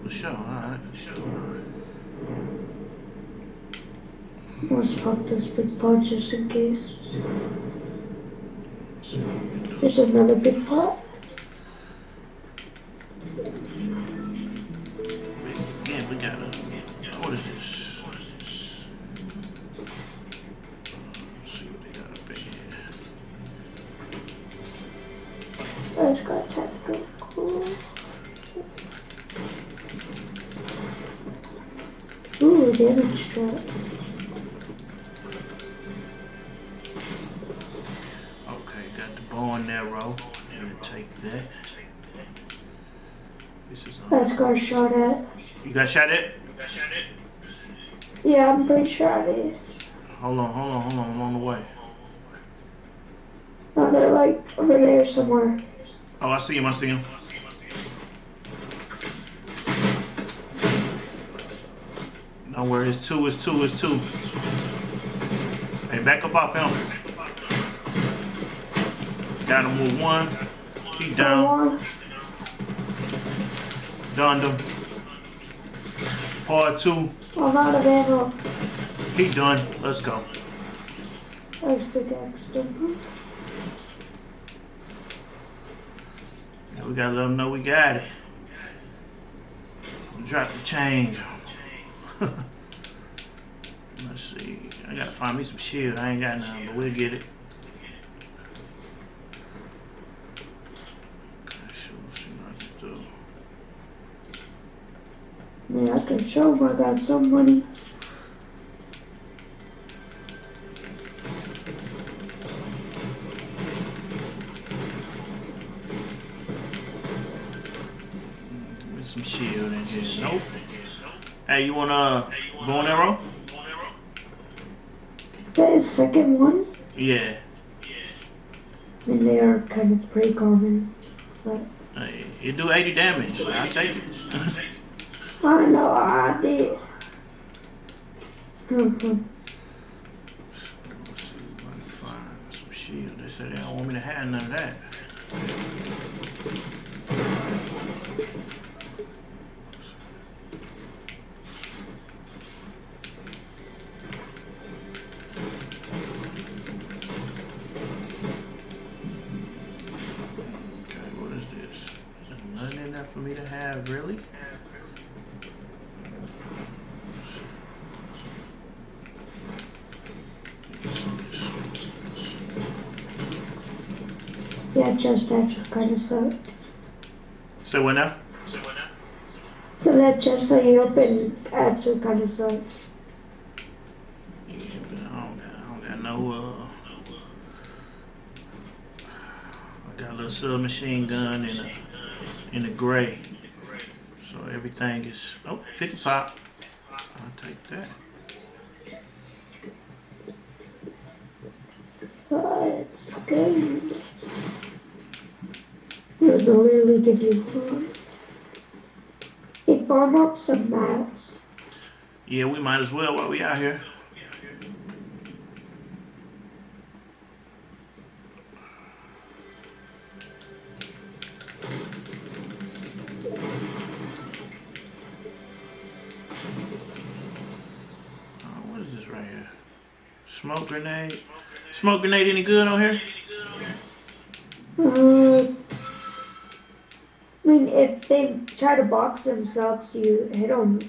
For sure, alright. Let's pop this big pot just in case. See what we can do. There's another big pot. Again, we gotta. What is this? Let's see what they got up in here. Let's go tactical. Cool. Ooh, damage trap. Okay, got the bow and arrow. We'll take that. This is Let's go shot at. You got shot at? Yeah, I'm pretty sure I did. Hold on. I'm on the way. No, they're like over there somewhere. Oh, I see him. Don't worry, it's two. Hey, back up off him. Got him with one. He down. Done him. Part two. I'm out of ammo. He done. Let's go. Let's pickaxe them. Yeah, we gotta let them know we got it. Drop the change. Let's see. I gotta find me some shield. I ain't got none, but we'll get it. Okay, sure. Let's see what I can do. Man, I can show them I got some money. With some shield in here. Nope. Hey, you want a bow and arrow? Is that his second one? Yeah. And they are kind of pretty common. But Hey, you do 80 damage. I'll take it. I know I did. Let's see if I can find some shield. They said they don't want me to have none of that. Okay, what is this? There's nothing in there for me to have, really? Yeah, just actually kind of sucked. Say what now? So that chest that you opened actually kind of sucked. Yeah, but I don't got no, I got a little submachine gun in a gray. So everything is, 50 pop. I'll take that. It's good. There's a literally give you food. Hey, farm up some mats. Yeah, we might as well while we out here. What is this right here? Smoke grenade. Smoke grenade any good on here? I mean, if they try to box themselves, you hit them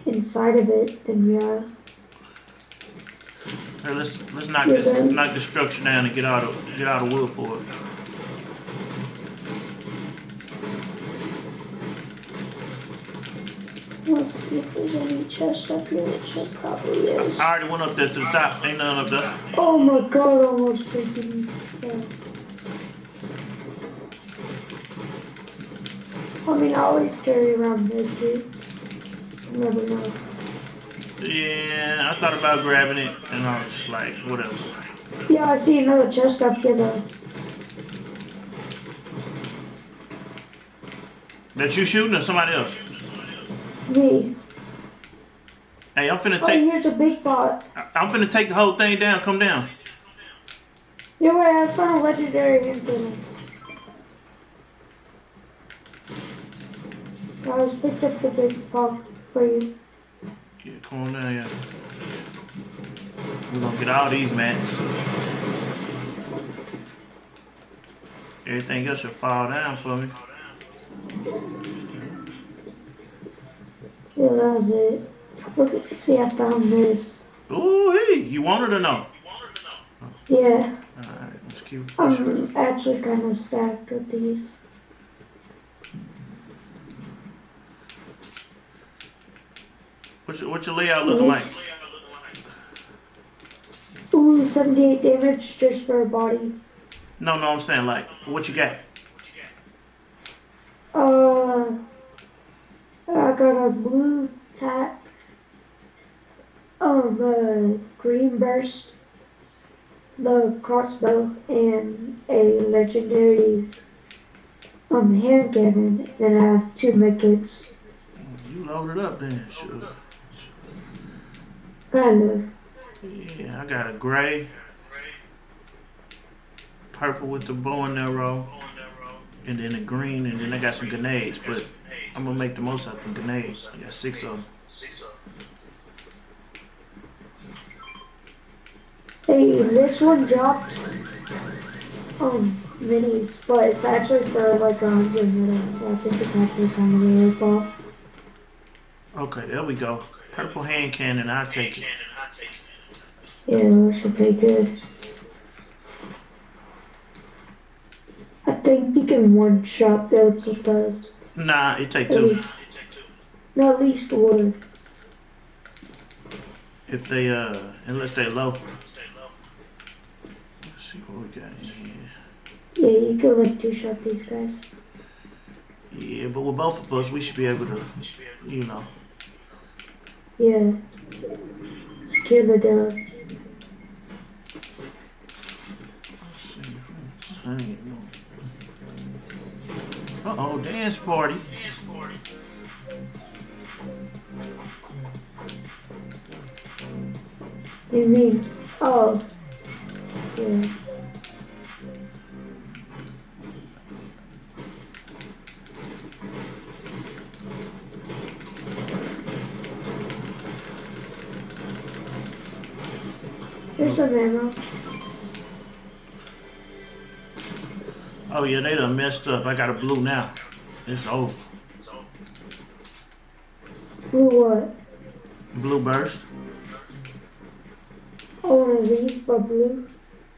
inside of it, then yeah. Hey, let's knock this structure down and get out of wood for it. Let's see if there's any chests up here, which there probably is. I already went up there to the top. Ain't none up there. Oh my god, almost taking that. I mean, I always carry around medkits. You never know. Yeah, I thought about grabbing it, and I was just like, whatever. Yeah, I see another chest up here though. That you shooting or somebody else? Me. Hey, I'm finna Oh, take. here's a big pot. I'm finna take the whole thing down. Come down. You're right, I found a legendary infinite. I just picked up the big pop for you. Yeah, come on down, yeah. We're gonna get all these mats. Everything else should fall down for me. Yeah, that was it. Look, see, I found this. Ooh, hey, you wanted to know? Yeah, Alright, let's keep pushing. I'm actually kind of stacked with these. What's your layout looking like? Ooh, 78 damage just for a body. No, I'm saying like, what you got? I got a blue tat, green burst, the crossbow, and a legendary hand cannon. Then I have 2 medkits. You loaded up then, sure. Kind of. Yeah, I got a gray, purple with the bow and arrow, and then a green, and then I got some grenades, but I'm gonna make the most out of the grenades. I got 6 of them. Hey, this one drops minis, but it's actually for like 100 minutes, so I think it's actually kind of a rip off. Okay, there we go. Purple hand cannon, I'll take it. Yeah, those are pretty good. I think you can one shot builds with those. Nah, it take At 2. least, no, at least one. If they, unless they low. Let's see what we got in here. Yeah, you can like 2-shot these guys. Yeah, but with both of us, we should be able to, you know. Yeah. Secure the door. Uh-oh, dance party. What do you mean? Oh. Yeah. Here's some ammo. Oh yeah, they done messed up. I got a blue now. It's over. Blue what? Blue burst. Oh, one of these, but blue.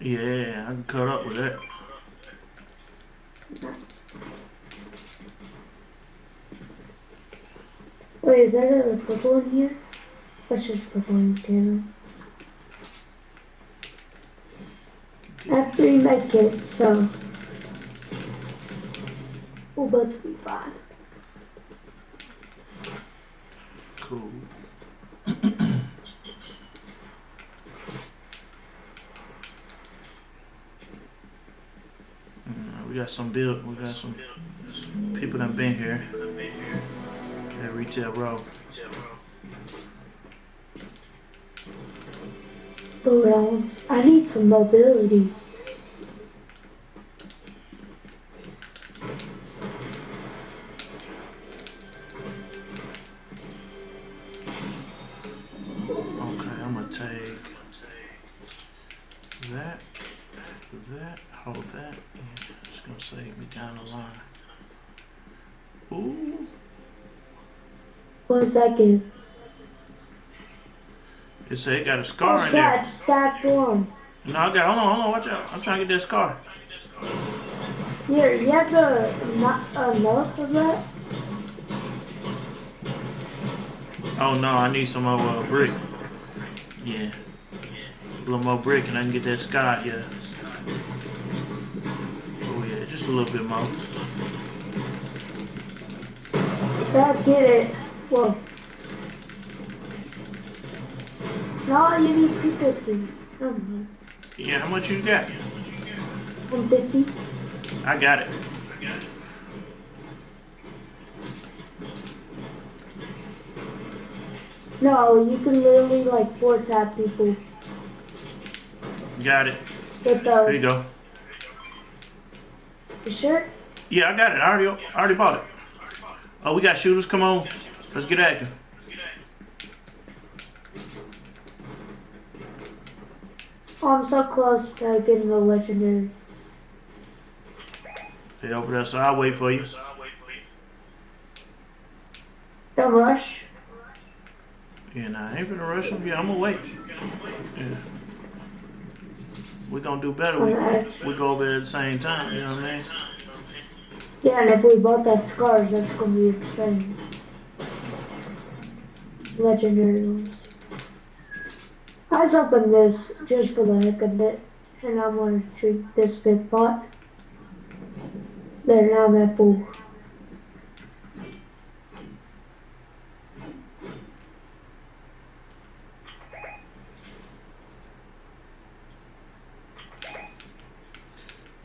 Yeah, I can cut up with that. Wait, is there a purple in here? That's just purple in Canada. I have 3 medkits, so we'll both be fine. Cool. We got some people that been here at Retail Row. Rounds. I need some mobility. Okay, I'm gonna take that, hold that. Yeah, it's gonna save me down the line. Ooh. What does that give? It said it got a scar Oh, in there. stacked one. No, I got, hold on, watch out. I'm trying to get that scar. Here, you have enough of that? Oh no, I need some more brick. Yeah. A little more brick and I can get that scar, yeah. Oh yeah, just a little bit more. That get it. Whoa. No, you need 250. Yeah, how much you got? 150. I got it. No, you can literally like 4-tap people Got it. with There you those. go. You sure? Yeah, I got it. I already bought it. Oh, we got shooters. Come on. Let's get active. Oh, I'm so close to getting the legendary. They over there, so I'll wait for you. Don't rush. Yeah, nah, I ain't gonna rush them. Yeah, I'm gonna wait. Yeah. We gonna do better. We go over there at the same time. You know what I mean? Yeah, and if we both have scars, that's gonna be insane. Legendary ones. I was open this just for the heck of it, and I'm gonna treat this big pot. There, now I'm at full.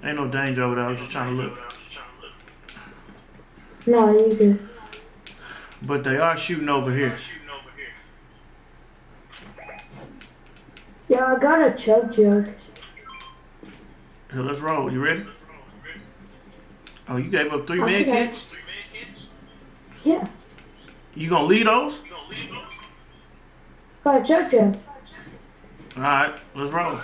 Ain't no danger over there. I was just trying to look. No, you good. But they are shooting over here. Yeah, I got a chug jug. Here, let's roll. You ready? Oh, you gave up 3 med kits? Yeah. You gonna leave those? Got a chug jug. Alright, let's roll.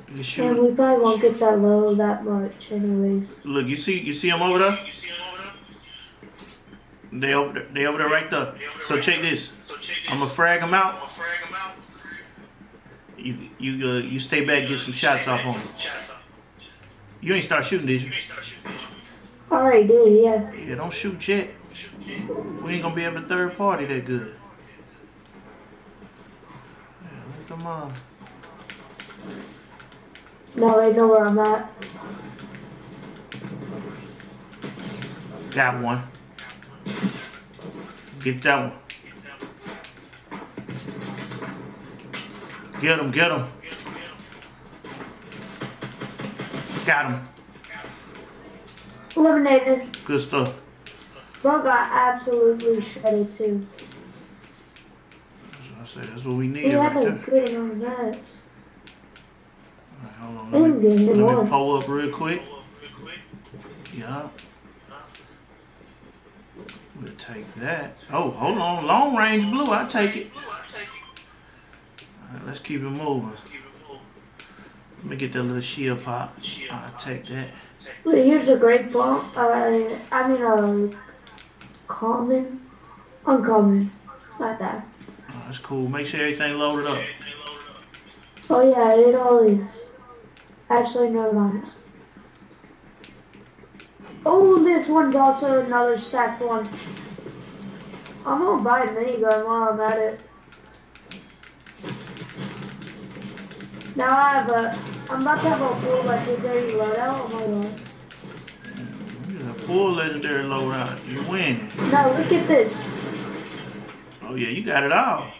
You And shoot. we probably won't get that low that much anyways. Look, you see them over there? They over there right there. So check this. I'm gonna frag them out. You stay back, get some shots off on them. You ain't start shooting, did you? Alright, did, yeah. Yeah, don't shoot yet. We ain't gonna be able to third party that good. Yeah, let them on. No, they know where I'm at. Got one. Get that one. Get him, get him. Got him. Eliminated. Good stuff. Bro got absolutely shredded too. I say that's what we need He right had a there. good amount of mats. Alright, hold on. I didn't get him Let me once. pull up real quick. Yeah. We'll take that. Oh, hold on. Long range blue. I'll take it. Alright, let's keep it moving. Let me get that little shield pop. I'll take that. Wait, here's a great bomb. Common. Uncommon. Not that. Oh, that's cool. Make sure everything loaded up. Oh yeah, it all is. Actually, no, not. Oh, this one's also another stacked one. I'm gonna buy a minigun while I'm at it. Now I'm about to have a full legendary loadout. Oh my god. You got a full legendary loadout. You winning. Now look at this. Oh yeah, you got it all.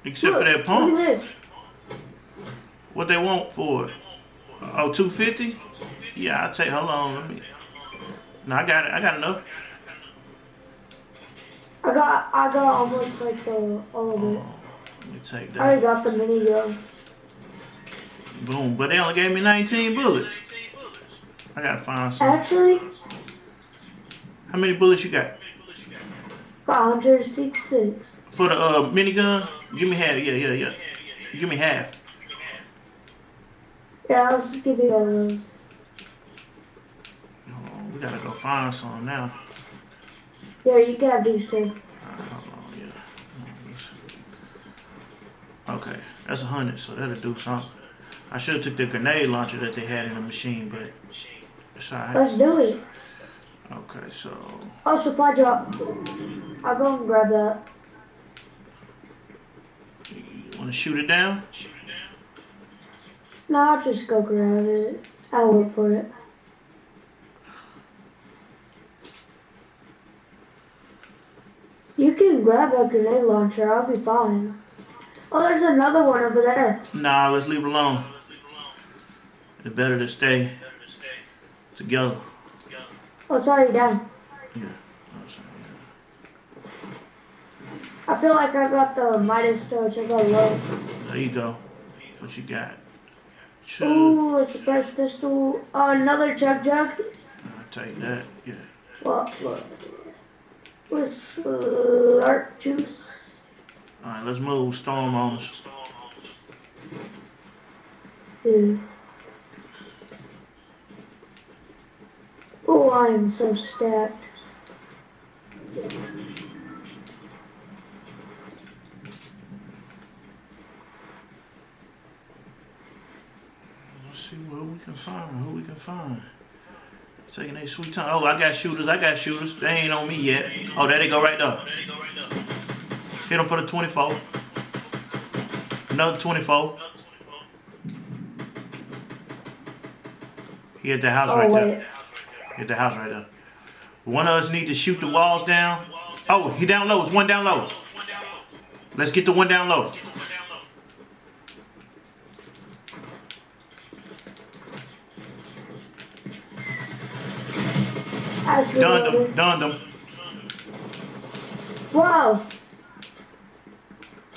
Except for that Look pump. at this. What they want for it? Oh, 250? Yeah, I'll take. Hold on, let me. No, I got it. I got enough. I got almost like all of it. Let me take I already that. got the minigun. Boom. But they only gave me 19 bullets. I gotta find some. Actually, How many bullets you got? got 166. For the minigun? Give me half. Yeah. Give me half. Yeah, I'll just give you all those. Hold on, we gotta go find some now. Yeah, you can have these two. Hold on, yeah. Okay, that's 100, so that'll do something. I should have took the grenade launcher that they had in the machine, but it's alright. Let's do it. Okay, so Oh, supply drop. I'll go and grab that. you wanna shoot it down? No, I'll just go grab it. I'll wait for it. You can grab a grenade launcher. I'll be fine. Oh, there's another one over there. Nah, let's leave it alone. It's better to stay together. Oh, it's already down. Yeah. I feel like I got the Midas touch. I got low. There you go. What you got? Two. Ooh, a suppressed pistol. Another chug jug. I'll take that. Yeah. What was art juice? All right, let's move. Storm on us. Ew. Oh, I am so stacked. Let's see what we can find. Who we can find. Taking a sweet time. Oh, I got shooters. I got shooters. They ain't on me yet. Oh, there they go right there. Hit them for the 24. Another 24. He hit the house right there. Hit the house right there. One of us need to shoot the walls down. Oh, he down low. It's one down low. Let's get the one down low. Done them. Wow.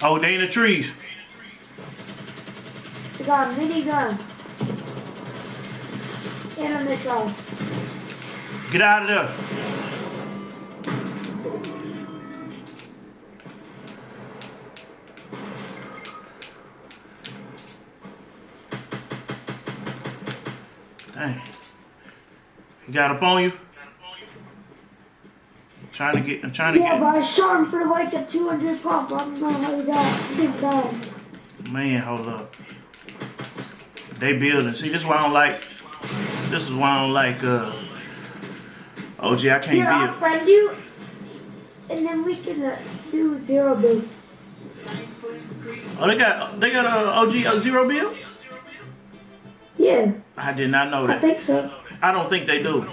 Oh, they in the trees. We got a minigun. And a missile. Get out of there. Dang. He got up on you? I'm trying to Yeah, get. but I shot him for like a 200 pop. I don't know how he got. Man, hold up. They building. See, this is why I don't like. This is why I don't like. OG, I can't Here, I'll build. friend you, and then we can do zero build. Oh, they got OG zero build. Yeah, I did not know I that. think so. I don't think they do.